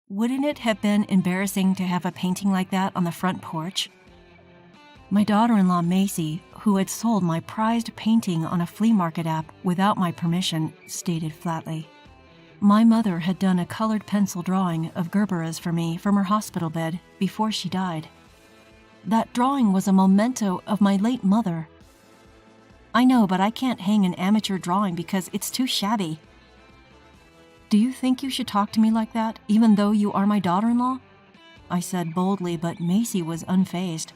Wouldn't it have been embarrassing to have a painting like that on the front porch? My daughter-in-law Macy, who had sold my prized painting on a flea market app without my permission, stated flatly. My mother had done a colored pencil drawing of Gerberas for me from her hospital bed before she died. That drawing was a memento of my late mother. I know, but I can't hang an amateur drawing because it's too shabby. Do you think you should talk to me like that, even though you are my daughter-in-law? I said boldly, but Macy was unfazed.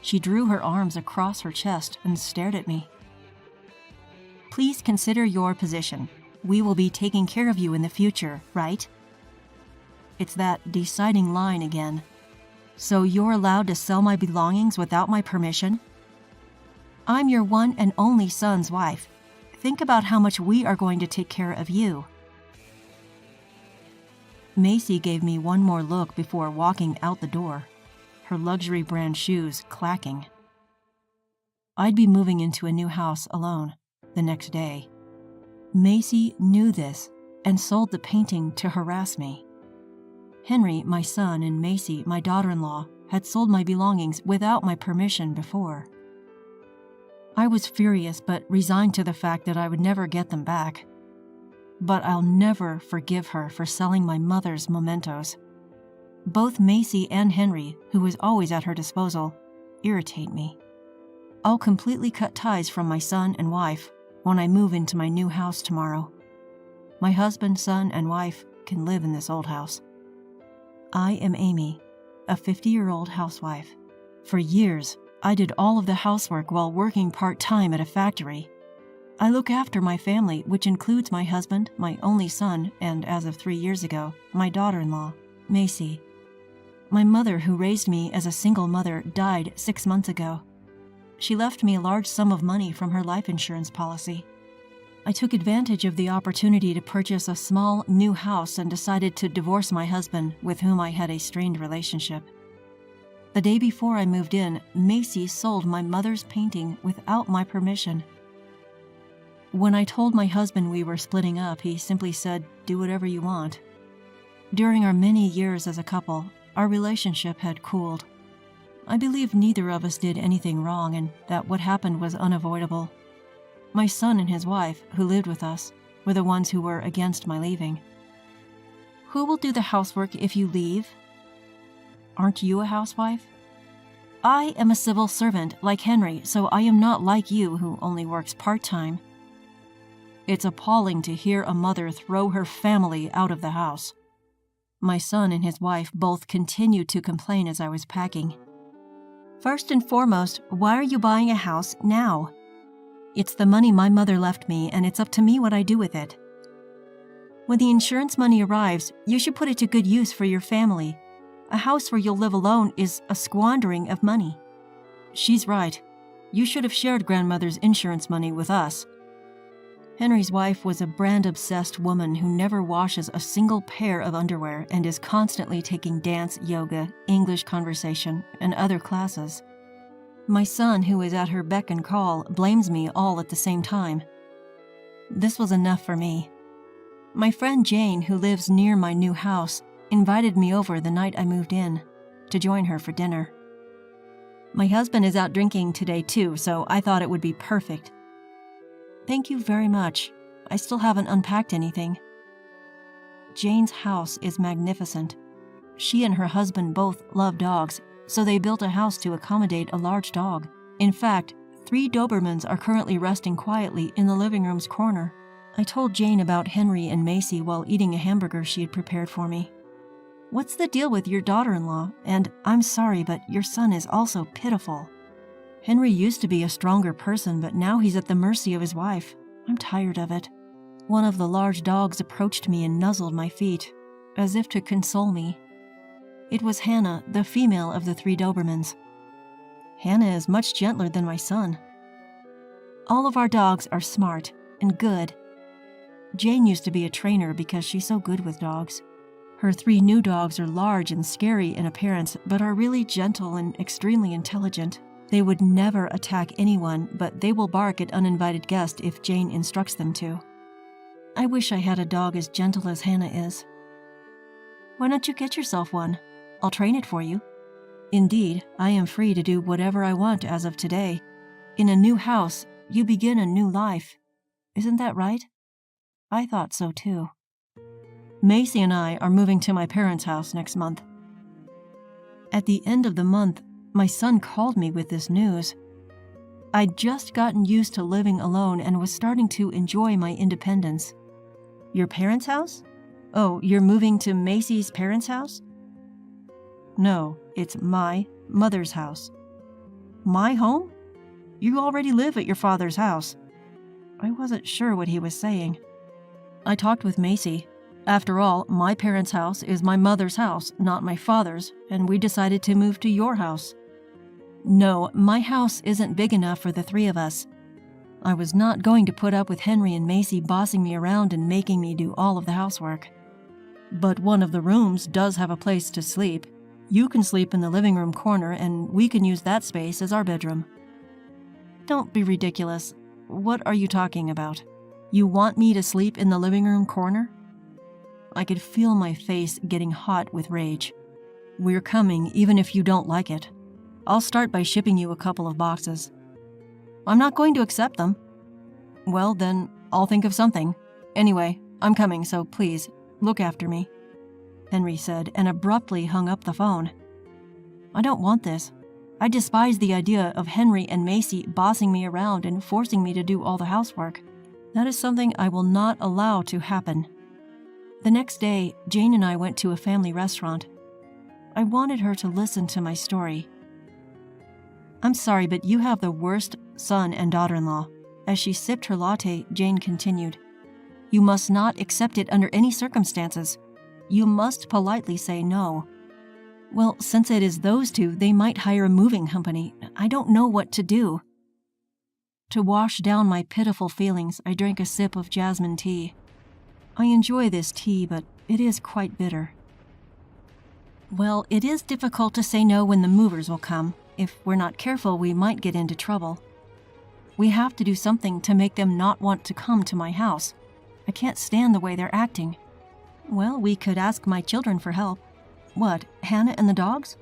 She drew her arms across her chest and stared at me. Please consider your position. We will be taking care of you in the future, right? It's that deciding line again. So you're allowed to sell my belongings without my permission? I'm your one and only son's wife. Think about how much we are going to take care of you. Macy gave me one more look before walking out the door, her luxury brand shoes clacking. I'd be moving into a new house alone the next day. Macy knew this and sold the painting to harass me. Henry, my son, and Macy, my daughter-in-law, had sold my belongings without my permission before. I was furious but resigned to the fact that I would never get them back. But I'll never forgive her for selling my mother's mementos. Both Macy and Henry, who was always at her disposal, irritate me. I'll completely cut ties from my son and wife when I move into my new house tomorrow. My husband, son, and wife can live in this old house. I am Amy, a 50-year-old housewife. For years, I did all of the housework while working part-time at a factory. I look after my family, which includes my husband, my only son, and as of 3 years ago, my daughter-in-law, Macy. My mother, who raised me as a single mother, died 6 months ago. She left me a large sum of money from her life insurance policy. I took advantage of the opportunity to purchase a small, new house and decided to divorce my husband, with whom I had a strained relationship. The day before I moved in, Macy sold my mother's painting without my permission. When I told my husband we were splitting up, he simply said, "Do whatever you want." During our many years as a couple, our relationship had cooled. I believe neither of us did anything wrong and that what happened was unavoidable. My son and his wife, who lived with us, were the ones who were against my leaving. Who will do the housework if you leave? Aren't you a housewife? I am a civil servant like Henry, so I am not like you who only works part-time. It's appalling to hear a mother throw her family out of the house. My son and his wife both continued to complain as I was packing. First and foremost, why are you buying a house now? It's the money my mother left me, and it's up to me what I do with it. When the insurance money arrives, you should put it to good use for your family. A house where you'll live alone is a squandering of money. She's right. You should have shared grandmother's insurance money with us. Henry's wife was a brand-obsessed woman who never washes a single pair of underwear and is constantly taking dance, yoga, English conversation, and other classes. My son, who is at her beck and call, blames me all at the same time. This was enough for me. My friend Jane, who lives near my new house, invited me over the night I moved in to join her for dinner. My husband is out drinking today too, so I thought it would be perfect. Thank you very much. I still haven't unpacked anything. Jane's house is magnificent. She and her husband both love dogs, so they built a house to accommodate a large dog. In fact, 3 Dobermans are currently resting quietly in the living room's corner. I told Jane about Henry and Macy while eating a hamburger she had prepared for me. What's the deal with your daughter-in-law? And I'm sorry, but your son is also pitiful. Henry used to be a stronger person, but now he's at the mercy of his wife. I'm tired of it. One of the large dogs approached me and nuzzled my feet, as if to console me. It was Hannah, the female of the 3 Dobermans. Hannah is much gentler than my son. All of our dogs are smart and good. Jane used to be a trainer because she's so good with dogs. Her 3 new dogs are large and scary in appearance, but are really gentle and extremely intelligent. They would never attack anyone, but they will bark at uninvited guests if Jane instructs them to. I wish I had a dog as gentle as Hannah is. Why don't you get yourself one? I'll train it for you. Indeed, I am free to do whatever I want as of today. In a new house, you begin a new life. Isn't that right? I thought so too. Macy and I are moving to my parents' house next month. At the end of the month, my son called me with this news. I'd just gotten used to living alone and was starting to enjoy my independence. Your parents' house? Oh, you're moving to Macy's parents' house? No, it's my mother's house. My home? You already live at your father's house. I wasn't sure what he was saying. I talked with Macy. After all, my parents' house is my mother's house, not my father's, and we decided to move to your house. No, my house isn't big enough for the three of us. I was not going to put up with Henry and Macy bossing me around and making me do all of the housework. But one of the rooms does have a place to sleep. You can sleep in the living room corner, and we can use that space as our bedroom. Don't be ridiculous. What are you talking about? You want me to sleep in the living room corner? I could feel my face getting hot with rage. We're coming even if you don't like it. I'll start by shipping you a couple of boxes. I'm not going to accept them. Well, then, I'll think of something. Anyway, I'm coming, so please, look after me, Henry said, and abruptly hung up the phone. I don't want this. I despise the idea of Henry and Macy bossing me around and forcing me to do all the housework. That is something I will not allow to happen. The next day, Jane and I went to a family restaurant. I wanted her to listen to my story. I'm sorry, but you have the worst son and daughter-in-law. As she sipped her latte, Jane continued. You must not accept it under any circumstances. You must politely say no. Well, since it is those two, they might hire a moving company. I don't know what to do. To wash down my pitiful feelings, I drank a sip of jasmine tea. I enjoy this tea, but it is quite bitter. Well, it is difficult to say no when the movers will come. If we're not careful, we might get into trouble. We have to do something to make them not want to come to my house. I can't stand the way they're acting. Well, we could ask my children for help. What, Hannah and the dogs?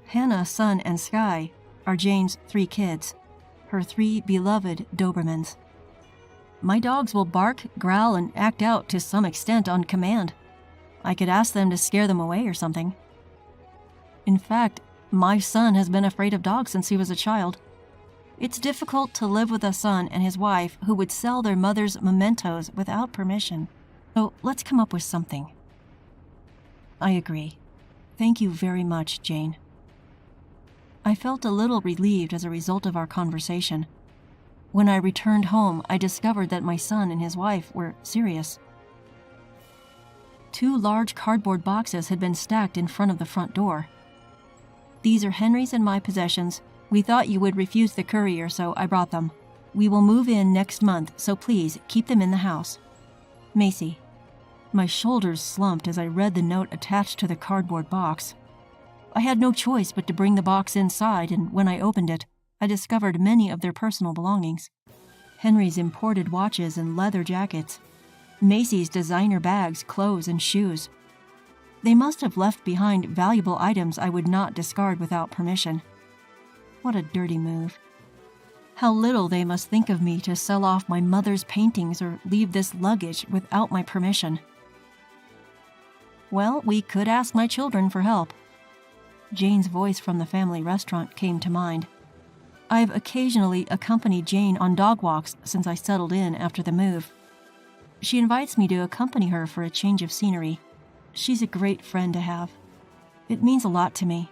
Hannah, Sun, and Sky are Jane's 3 kids, her 3 beloved Dobermans. My dogs will bark, growl, and act out to some extent on command. I could ask them to scare them away or something. In fact, my son has been afraid of dogs since he was a child. It's difficult to live with a son and his wife who would sell their mother's mementos without permission. So let's come up with something. I agree. Thank you very much, Jane. I felt a little relieved as a result of our conversation. When I returned home, I discovered that my son and his wife were serious. 2 large cardboard boxes had been stacked in front of the front door. These are Henry's and my possessions. We thought you would refuse the courier, so I brought them. We will move in next month, so please keep them in the house. Macy. My shoulders slumped as I read the note attached to the cardboard box. I had no choice but to bring the box inside, and when I opened it, I discovered many of their personal belongings. Henry's imported watches and leather jackets. Macy's designer bags, clothes, and shoes. They must have left behind valuable items I would not discard without permission. What a dirty move. How little they must think of me to sell off my mother's paintings or leave this luggage without my permission. Well, we could ask my children for help. Jane's voice from the family restaurant came to mind. I've occasionally accompanied Jane on dog walks since I settled in after the move. She invites me to accompany her for a change of scenery. She's a great friend to have. It means a lot to me.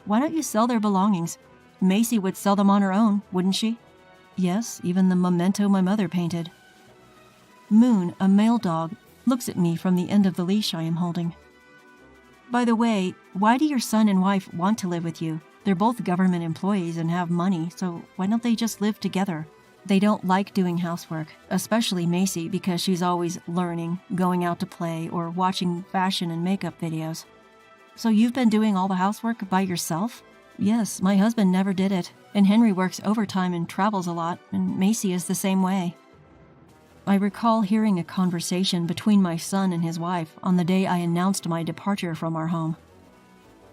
Why don't you sell their belongings? Macy would sell them on her own, wouldn't she? Yes, even the memento my mother painted. Moon, a male dog, looks at me from the end of the leash I am holding. By the way, why do your son and wife want to live with you? They're both government employees and have money, so why don't they just live together? They don't like doing housework, especially Macy because she's always learning, going out to play, or watching fashion and makeup videos. So you've been doing all the housework by yourself? Yes, my husband never did it, and Henry works overtime and travels a lot, and Macy is the same way. I recall hearing a conversation between my son and his wife on the day I announced my departure from our home.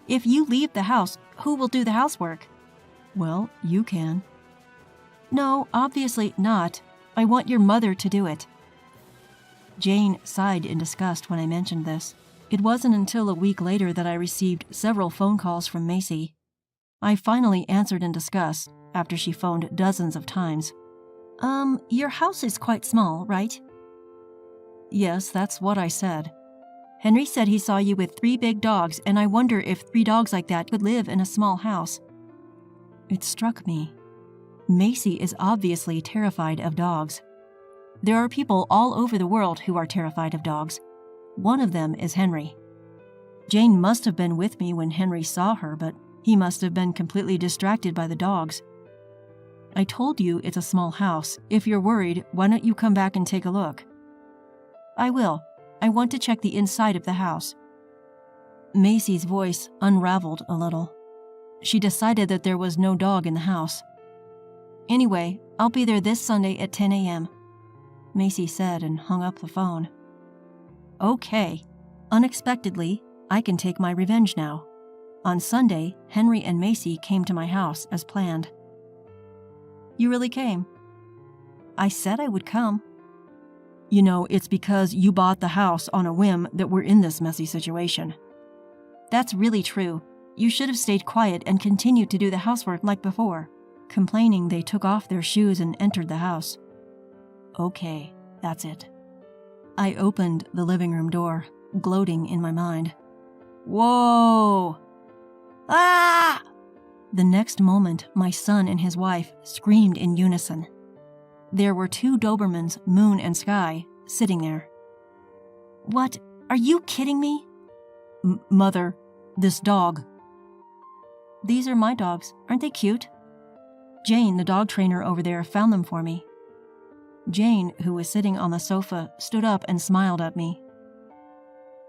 "If you leave the house, who will do the housework?" "Well, you can." "No, obviously not. I want your mother to do it." Jane sighed in disgust when I mentioned this. It wasn't until a week later that I received several phone calls from Macy. I finally answered in disgust after she phoned dozens of times. Your house is quite small, right?" "Yes, that's what I said." "Henry said he saw you with 3 big dogs, and I wonder if 3 dogs like that could live in a small house." It struck me. Macy is obviously terrified of dogs. There are people all over the world who are terrified of dogs. One of them is Henry. Jane must have been with me when Henry saw her, but he must have been completely distracted by the dogs. "I told you it's a small house. If you're worried, why don't you come back and take a look?" "I will. I want to check the inside of the house." Macy's voice unraveled a little. She decided that there was no dog in the house. "Anyway, I'll be there this Sunday at 10 a.m., Macy said and hung up the phone. Okay. Unexpectedly, I can take my revenge now. On Sunday, Henry and Macy came to my house as planned. "You really came?" "I said I would come." "You know, it's because you bought the house on a whim that we're in this messy situation." "That's really true. You should have stayed quiet and continued to do the housework like before." Complaining, they took off their shoes and entered the house. Okay, that's it. I opened the living room door, gloating in my mind. Whoa! Ah! The next moment, my son and his wife screamed in unison. There were 2 Dobermans, Moon and Sky, sitting there. "What? Are you kidding me?" Mother, this dog." "These are my dogs. Aren't they cute?" "Jane, the dog trainer over there, found them for me." Jane, who was sitting on the sofa, stood up and smiled at me.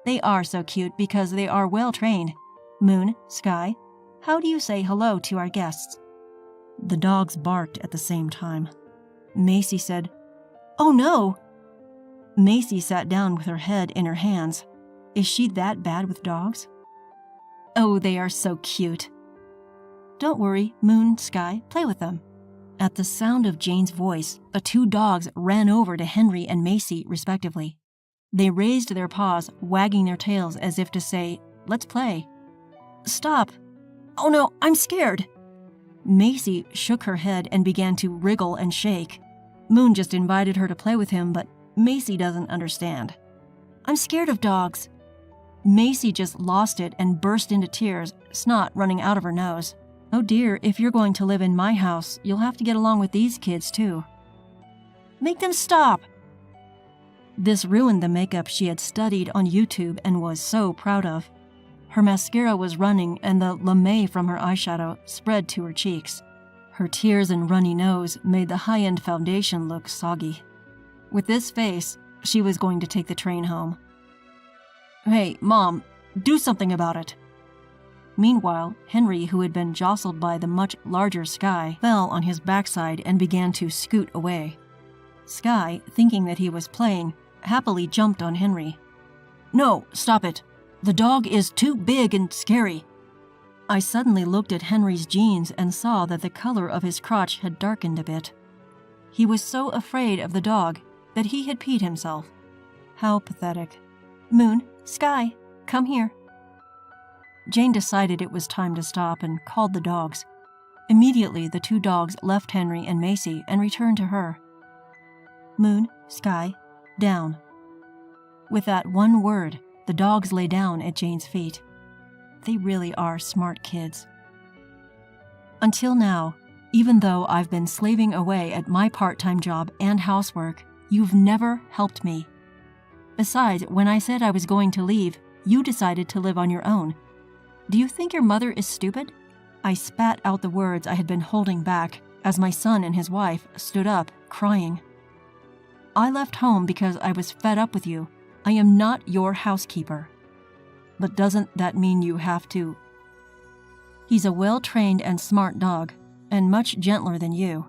"They are so cute because they are well trained. Moon, Sky, how do you say hello to our guests?" The dogs barked at the same time. Macy said, "Oh no!" Macy sat down with her head in her hands. Is she that bad with dogs? "Oh, they are so cute." "Don't worry, Moon, Sky, play with them." At the sound of Jane's voice, the 2 dogs ran over to Henry and Macy, respectively. They raised their paws, wagging their tails as if to say, "Let's play." "Stop! Oh no, I'm scared!" Macy shook her head and began to wriggle and shake. Moon just invited her to play with him, but Macy doesn't understand. "I'm scared of dogs." Macy just lost it and burst into tears, snot running out of her nose. "Oh dear, if you're going to live in my house, you'll have to get along with these kids too." "Make them stop!" This ruined the makeup she had studied on YouTube and was so proud of. Her mascara was running and the lame from her eyeshadow spread to her cheeks. Her tears and runny nose made the high-end foundation look soggy. With this face, she was going to take the train home. "Hey, Mom, do something about it." Meanwhile, Henry, who had been jostled by the much larger Sky, fell on his backside and began to scoot away. Sky, thinking that he was playing, happily jumped on Henry. "No, stop it. The dog is too big and scary." I suddenly looked at Henry's jeans and saw that the color of his crotch had darkened a bit. He was so afraid of the dog that he had peed himself. How pathetic. "Moon, Sky, come here." Jane decided it was time to stop and called the dogs. Immediately, the 2 dogs left Henry and Macy and returned to her. "Moon, Sky, down." With that one word, the dogs lay down at Jane's feet. They really are smart kids. Until now, even though I've been slaving away at my part-time job and housework, you've never helped me. Besides, when I said I was going to leave, you decided to live on your own. Do you think your mother is stupid? I spat out the words I had been holding back as my son and his wife stood up, crying. "I left home because I was fed up with you. I am not your housekeeper." "But doesn't that mean you have to?" "He's a well-trained and smart dog, and much gentler than you."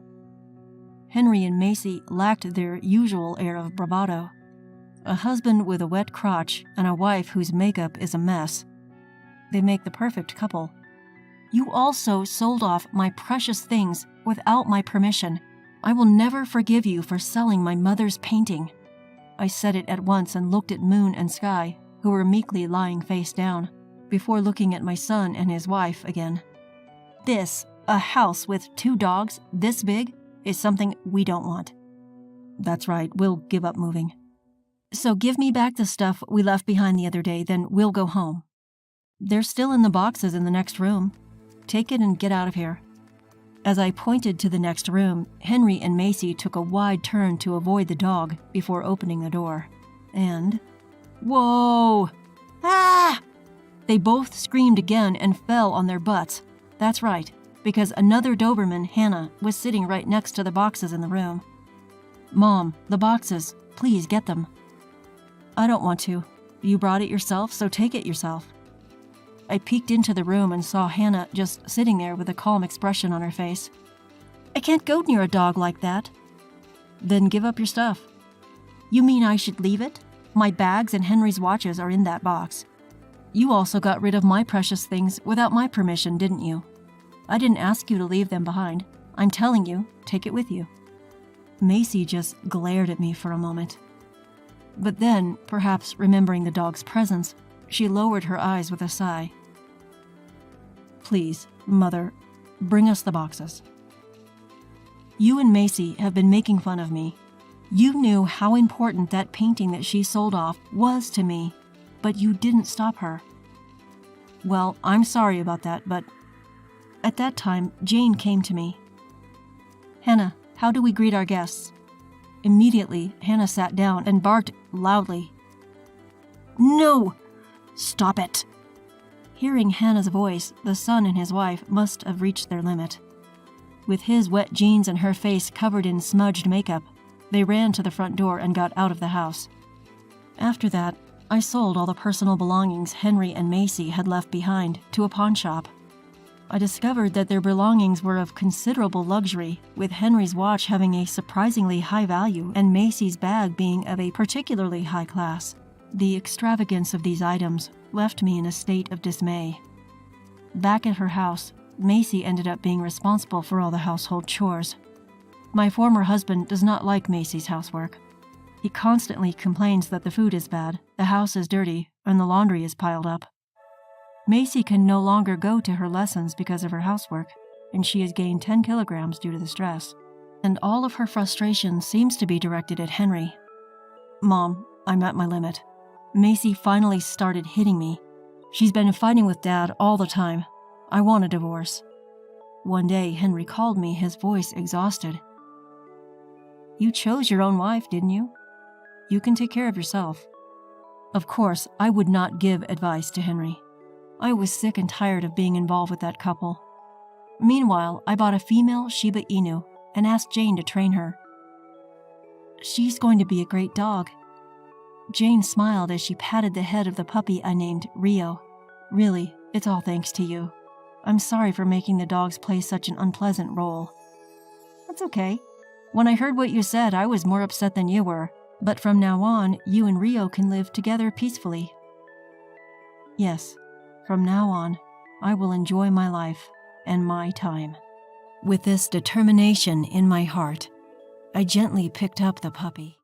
Henry and Macy lacked their usual air of bravado. A husband with a wet crotch and a wife whose makeup is a mess. They make the perfect couple. You also sold off my precious things without my permission. I will never forgive you for selling my mother's painting. I said it at once and looked at Moon and Sky, who were meekly lying face down, before looking at my son and his wife again. This, a house with 2 dogs this big, is something we don't want. That's right, we'll give up moving. So give me back the stuff we left behind the other day, then we'll go home. They're still in the boxes in the next room. Take it and get out of here. As I pointed to the next room, Henry and Macy took a wide turn to avoid the dog before opening the door. And... whoa! Ah! They both screamed again and fell on their butts. That's right, because another Doberman, Hannah, was sitting right next to the boxes in the room. Mom, the boxes. Please get them. I don't want to. You brought it yourself, so take it yourself. I peeked into the room and saw Hannah just sitting there with a calm expression on her face. I can't go near a dog like that. Then give up your stuff. You mean I should leave it? My bags and Henry's watches are in that box. You also got rid of my precious things without my permission, didn't you? I didn't ask you to leave them behind. I'm telling you, take it with you. Macy just glared at me for a moment. But then, perhaps remembering the dog's presence, she lowered her eyes with a sigh. Please, Mother, bring us the boxes. You and Macy have been making fun of me. You knew how important that painting that she sold off was to me, but you didn't stop her. Well, I'm sorry about that, but at that time, Jane came to me. Hannah, how do we greet our guests? Immediately, Hannah sat down and barked loudly. No! Stop it! Hearing Hannah's voice, the son and his wife must have reached their limit. With his wet jeans and her face covered in smudged makeup, they ran to the front door and got out of the house. After that, I sold all the personal belongings Henry and Macy had left behind to a pawn shop. I discovered that their belongings were of considerable luxury, with Henry's watch having a surprisingly high value and Macy's bag being of a particularly high class. The extravagance of these items left me in a state of dismay. Back at her house, Macy ended up being responsible for all the household chores. My former husband does not like Macy's housework. He constantly complains that the food is bad, the house is dirty, and the laundry is piled up. Macy can no longer go to her lessons because of her housework, and she has gained 10 kilograms due to the stress. And all of her frustration seems to be directed at Henry. Mom, I'm at my limit. Macy finally started hitting me. She's been fighting with Dad all the time. I want a divorce. One day, Henry called me, his voice exhausted. You chose your own wife, didn't you? You can take care of yourself. Of course, I would not give advice to Henry. I was sick and tired of being involved with that couple. Meanwhile, I bought a female Shiba Inu and asked Jane to train her. She's going to be a great dog. Jane smiled as she patted the head of the puppy I named Rio. Really, it's all thanks to you. I'm sorry for making the dogs play such an unpleasant role. That's okay. When I heard what you said, I was more upset than you were. But from now on, you and Rio can live together peacefully. Yes, from now on, I will enjoy my life and my time. With this determination in my heart, I gently picked up the puppy.